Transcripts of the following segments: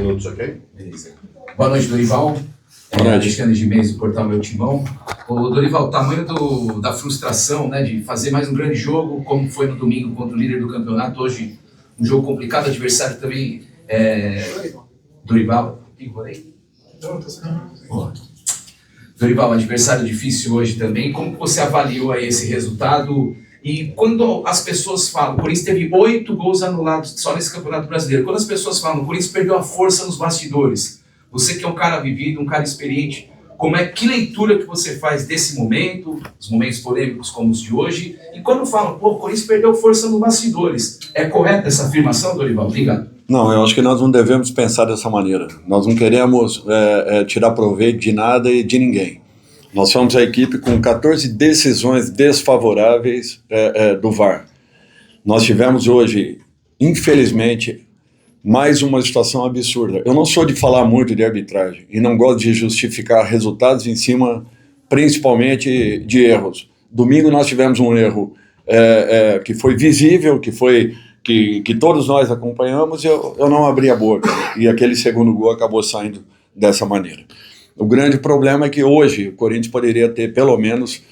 minutos, ok? Beleza. Boa noite, Dorival. Alexandre de Mendes, do Portal Meu Timão. O Dorival, o tamanho da frustração, né, de fazer mais um grande jogo, como foi no domingo contra o líder do campeonato, hoje um jogo complicado, adversário também. Dorival, Dorival, adversário difícil hoje também. Como você avaliou aí esse resultado? E quando as pessoas falam, o Corinthians teve 8 gols anulados só nesse Campeonato Brasileiro. Quando as pessoas falam, o Corinthians perdeu a força nos bastidores. Você que é um cara vivido, um cara experiente, que leitura que você faz desse momento, os momentos polêmicos como os de hoje? E quando falam, o Corinthians perdeu força nos bastidores, é correta essa afirmação, Dorival? Obrigado. Não, eu acho que nós não devemos pensar dessa maneira. Nós não queremos tirar proveito de nada e de ninguém. Nós somos a equipe com 14 decisões desfavoráveis do VAR. Nós tivemos hoje, infelizmente, mais uma situação absurda. Eu não sou de falar muito de arbitragem e não gosto de justificar resultados em cima, principalmente, de erros. Domingo nós tivemos um erro que foi visível, que todos nós acompanhamos, e eu não abri a boca. E aquele segundo gol acabou saindo dessa maneira. O grande problema é que hoje o Corinthians poderia ter pelo menos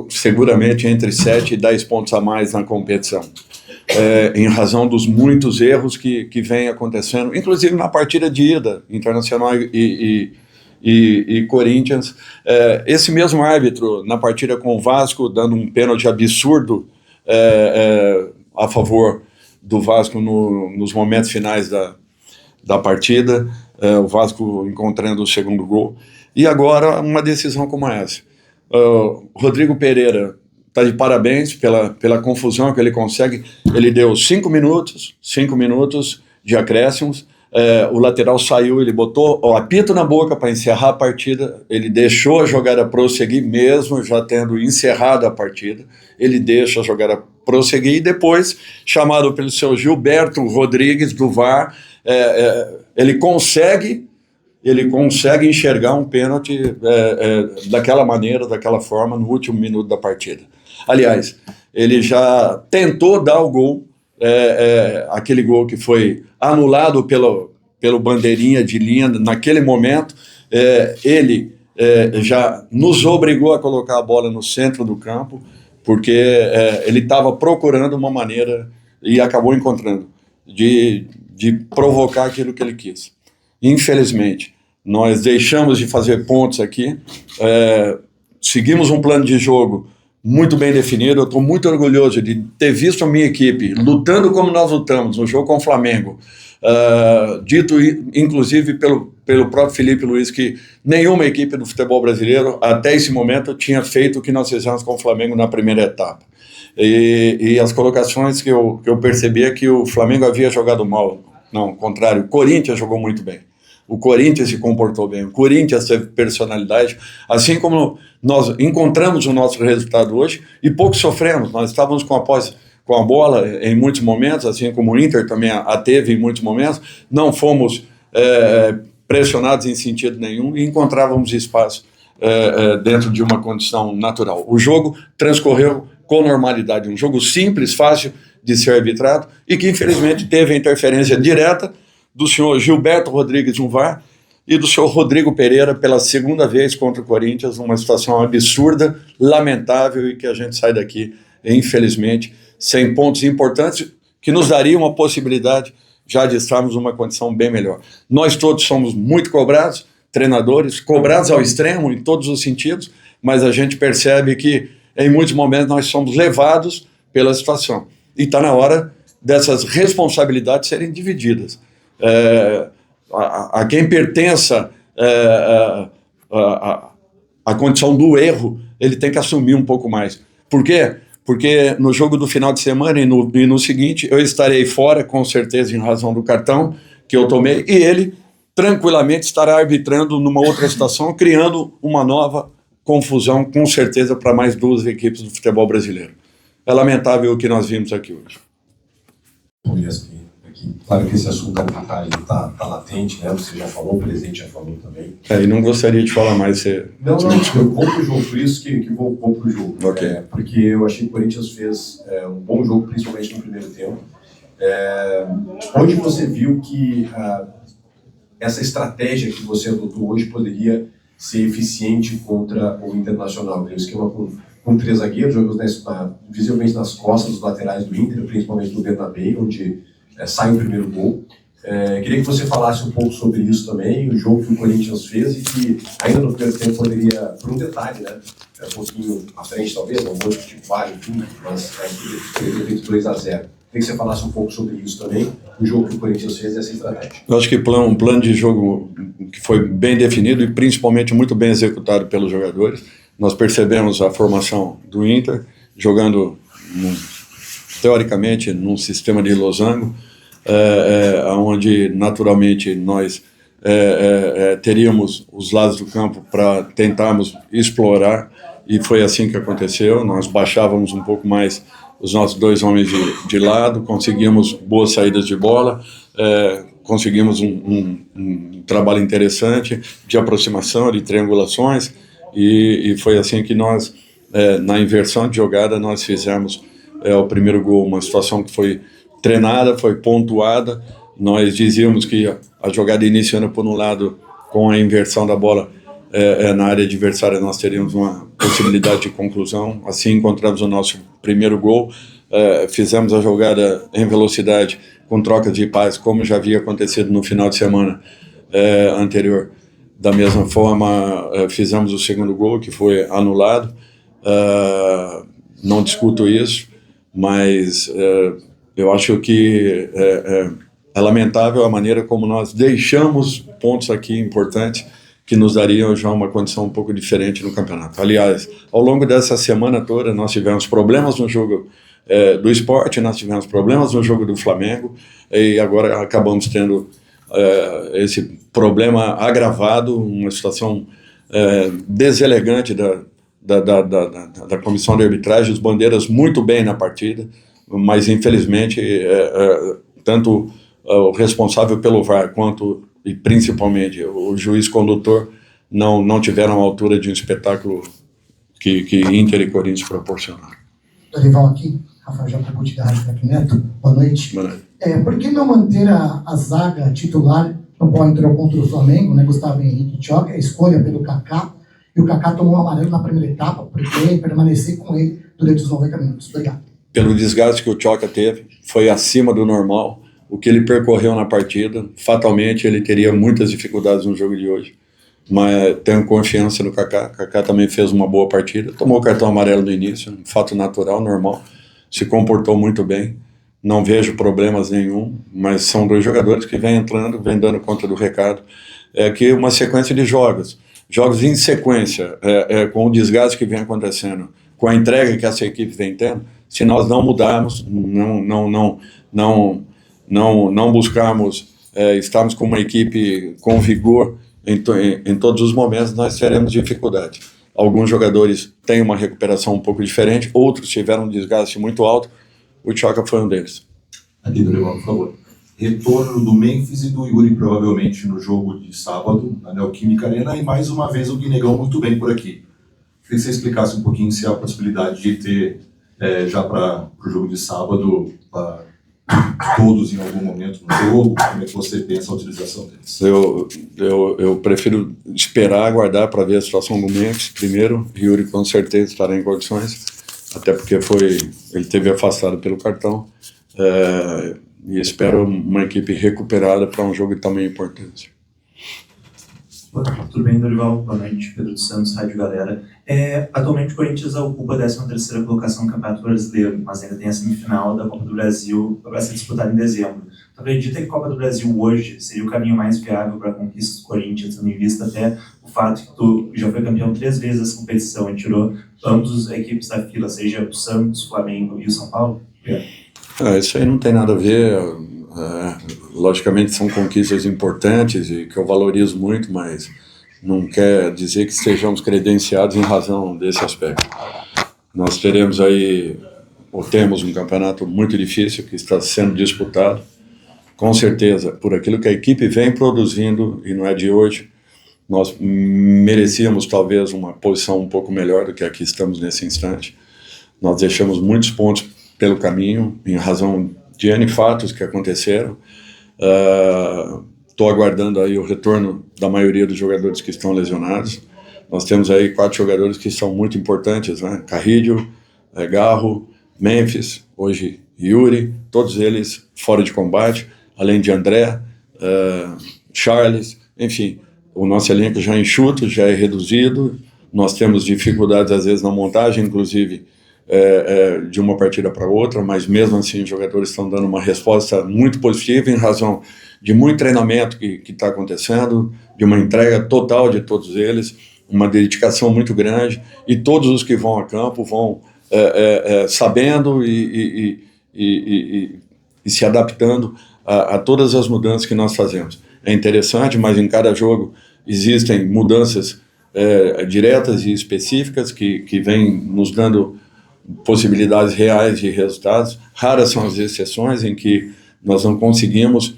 seguramente entre 7 e 10 pontos a mais na competição, em razão dos muitos erros que vêm acontecendo, inclusive na partida de ida, Internacional e Corinthians. Esse mesmo árbitro, na partida com o Vasco, dando um pênalti absurdo a favor do Vasco nos momentos finais da partida, o Vasco encontrando o segundo gol, e agora uma decisão como essa. Rodrigo Pereira está de parabéns pela confusão que ele consegue. Ele deu 5 minutos de acréscimos, o lateral saiu, ele botou o apito na boca para encerrar a partida, ele deixou a jogada prosseguir, mesmo já tendo encerrado a partida, ele deixa a jogada prosseguir, e depois, chamado pelo seu Gilberto Rodrigues, do VAR, ele consegue enxergar um pênalti daquela maneira, daquela forma, no último minuto da partida. Aliás, ele já tentou dar o gol, aquele gol que foi anulado pelo bandeirinha de linha naquele momento. Ele já nos obrigou a colocar a bola no centro do campo, porque ele estava procurando uma maneira, e acabou encontrando, de provocar aquilo que ele quis. Infelizmente, nós deixamos de fazer pontos aqui, seguimos um plano de jogo muito bem definido. Eu estou muito orgulhoso de ter visto a minha equipe lutando como nós lutamos no jogo com o Flamengo, dito inclusive pelo próprio Felipe Luiz, que nenhuma equipe do futebol brasileiro até esse momento tinha feito o que nós fizemos com o Flamengo na primeira etapa. E as colocações que eu percebi é que o Flamengo havia jogado mal. Não, ao contrário, o Corinthians jogou muito bem. O Corinthians se comportou bem, o Corinthians teve personalidade, assim como nós encontramos o nosso resultado hoje e pouco sofremos. Nós estávamos com a bola em muitos momentos, assim como o Inter também a teve em muitos momentos, não fomos pressionados em sentido nenhum e encontrávamos espaço dentro de uma condição natural. O jogo transcorreu com normalidade, um jogo simples, fácil de ser arbitrado, e que infelizmente teve a interferência direta do senhor Gilberto Rodrigues no VAR e do senhor Rodrigo Pereira pela segunda vez contra o Corinthians, numa situação absurda, lamentável, e que a gente sai daqui, infelizmente, sem pontos importantes que nos dariam uma possibilidade já de estarmos numa condição bem melhor. Nós todos somos muito cobrados, treinadores, cobrados ao extremo em todos os sentidos, mas a gente percebe que em muitos momentos nós somos levados pela situação. E está na hora dessas responsabilidades serem divididas. A quem pertença a condição do erro, ele tem que assumir um pouco mais. Por quê? Porque no jogo do final de semana e no seguinte, eu estarei fora, com certeza, em razão do cartão que eu tomei, e ele tranquilamente estará arbitrando numa outra situação, criando uma nova confusão, com certeza, para mais 2 equipes do futebol brasileiro. É lamentável o que nós vimos aqui hoje. Claro que esse assunto está latente, né? Você já falou, o presidente já falou também. E não gostaria de falar mais. Não, eu vou pro jogo, por isso que vou pro jogo. Okay. Porque eu achei que o Corinthians fez um bom jogo, principalmente no primeiro tempo. Onde você viu que essa estratégia que você adotou hoje poderia ser eficiente contra o Internacional? Tem um esquema com 3 zagueiros, jogando visivelmente nas costas dos laterais do Inter, principalmente do Bernabéu, onde sai o primeiro gol. Queria que você falasse um pouco sobre isso também, o jogo que o Corinthians fez e que ainda no primeiro tempo poderia, por um detalhe, né, um pouquinho à frente talvez, não vou discutir vários, enfim, mas poderia ter feito 2-0. Queria que você falasse um pouco sobre isso também, o jogo que o Corinthians fez e essa estratégia. Eu acho que um plano de jogo que foi bem definido e principalmente muito bem executado pelos jogadores. Nós percebemos a formação do Inter, jogando, teoricamente, num sistema de losango, onde naturalmente nós teríamos os lados do campo para tentarmos explorar, e foi assim que aconteceu. Nós baixávamos um pouco mais os nossos 2 homens de lado, conseguimos boas saídas de bola, conseguimos um trabalho interessante de aproximação, de triangulações, e foi assim que nós, na inversão de jogada, nós fizemos o primeiro gol, uma situação que foi treinada, foi pontuada. Nós dizíamos que a jogada iniciando por um lado, com a inversão da bola na área adversária, nós teríamos uma possibilidade de conclusão. Assim encontramos o nosso primeiro gol, fizemos a jogada em velocidade, com trocas de passes, como já havia acontecido no final de semana anterior. Da mesma forma, fizemos o segundo gol, que foi anulado. Não discuto isso, mas eu acho que é lamentável a maneira como nós deixamos pontos aqui importantes que nos dariam já uma condição um pouco diferente no campeonato. Aliás, ao longo dessa semana toda, nós tivemos problemas no jogo do Sport, nós tivemos problemas no jogo do Flamengo, e agora acabamos tendo esse problema agravado, uma situação deselegante da comissão de arbitragem, os bandeiras muito bem na partida, mas infelizmente tanto o responsável pelo VAR quanto e principalmente o juiz condutor não tiveram a altura de um espetáculo que Inter e Corinthians proporcionaram. Dorival aqui, Rafael Jacobuti da Rádio Craque Neto, boa noite. Boa noite. Por que não manter a zaga titular no qual entrou contra o Flamengo, né, Gustavo Henrique e Tchoca, a escolha pelo Kaká, e o Kaká tomou um amarelo na primeira etapa, porque permanecer com ele durante os 90 minutos. Obrigado. Pelo desgaste que o Tchoca teve, foi acima do normal. O que ele percorreu na partida, fatalmente ele teria muitas dificuldades no jogo de hoje. Mas tenho confiança no Kaká. Kaká também fez uma boa partida, tomou o cartão amarelo no início, um fato natural, normal. Se comportou muito bem, não vejo problemas nenhum, mas são 2 jogadores que vêm entrando, vêm dando conta do recado. Que uma sequência de jogos em sequência, com o desgaste que vem acontecendo, com a entrega que essa equipe vem tendo, se nós não mudarmos, não buscarmos estarmos com uma equipe com vigor em todos os momentos, nós teremos dificuldade. Alguns jogadores têm uma recuperação um pouco diferente, outros tiveram um desgaste muito alto. O Tchoca foi um deles. Aqui, Dorival, por favor. Retorno do Memphis e do Yuri, provavelmente, no jogo de sábado, na Neoquímica Arena, e mais uma vez o Guinegão muito bem por aqui. Queria que você explicasse um pouquinho se há a possibilidade de ter, já para o jogo de sábado, todos em algum momento no jogo. Como é que você pensa a utilização deles? Eu prefiro esperar, aguardar para ver a situação do Memphis primeiro. Yuri com certeza estará em condições, até porque ele teve afastado pelo cartão, e espero uma equipe recuperada para um jogo de tamanha importância. Tudo bem, Dorival? Boa noite, Pedro dos Santos, Rádio Galera. Atualmente o Corinthians ocupa a 13ª colocação no Campeonato Brasileiro, mas ainda tem a semifinal da Copa do Brasil para ser disputada em dezembro. Tu acredita que a Copa do Brasil hoje seria o caminho mais viável para a conquista do Corinthians, tendo em vista até o fato que tu já foi campeão 3 vezes dessa competição e tirou ambos as equipes da fila, seja o Santos, o Flamengo e o São Paulo? Isso aí não tem nada a ver. Logicamente são conquistas importantes e que eu valorizo muito, mas não quer dizer que estejamos credenciados em razão desse aspecto. Nós teremos aí, ou temos um campeonato muito difícil que está sendo disputado, com certeza, por aquilo que a equipe vem produzindo, e não é de hoje. Nós merecíamos talvez uma posição um pouco melhor do que aqui estamos nesse instante. Nós deixamos muitos pontos pelo caminho, em razão de N fatos que aconteceram. Estou aguardando aí o retorno da maioria dos jogadores que estão lesionados. Nós temos aí 4 jogadores que são muito importantes, né? Carrillo, Garro, Memphis, hoje Yuri, todos eles fora de combate, além de André, Charles, enfim, o nosso elenco já é enxuto, já é reduzido, nós temos dificuldades às vezes na montagem, inclusive de uma partida para outra, mas mesmo assim os jogadores estão dando uma resposta muito positiva em razão de muito treinamento que está acontecendo, de uma entrega total de todos eles, uma dedicação muito grande, e todos os que vão a campo vão sabendo e se adaptando a todas as mudanças que nós fazemos. É interessante, mas em cada jogo existem mudanças diretas e específicas que vêm nos dando possibilidades reais de resultados. Raras são as exceções em que nós não conseguimos,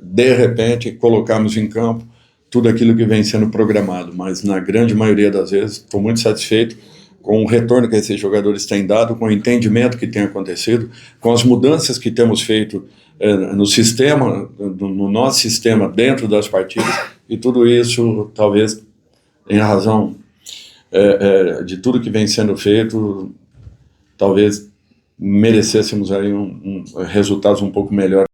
de repente, colocarmos em campo tudo aquilo que vem sendo programado, mas na grande maioria das vezes estou muito satisfeito com o retorno que esses jogadores têm dado, com o entendimento que tem acontecido, com as mudanças que temos feito no sistema, no nosso sistema dentro das partidas, e tudo isso, talvez, em razão de tudo que vem sendo feito, talvez merecêssemos aí resultados um pouco melhores.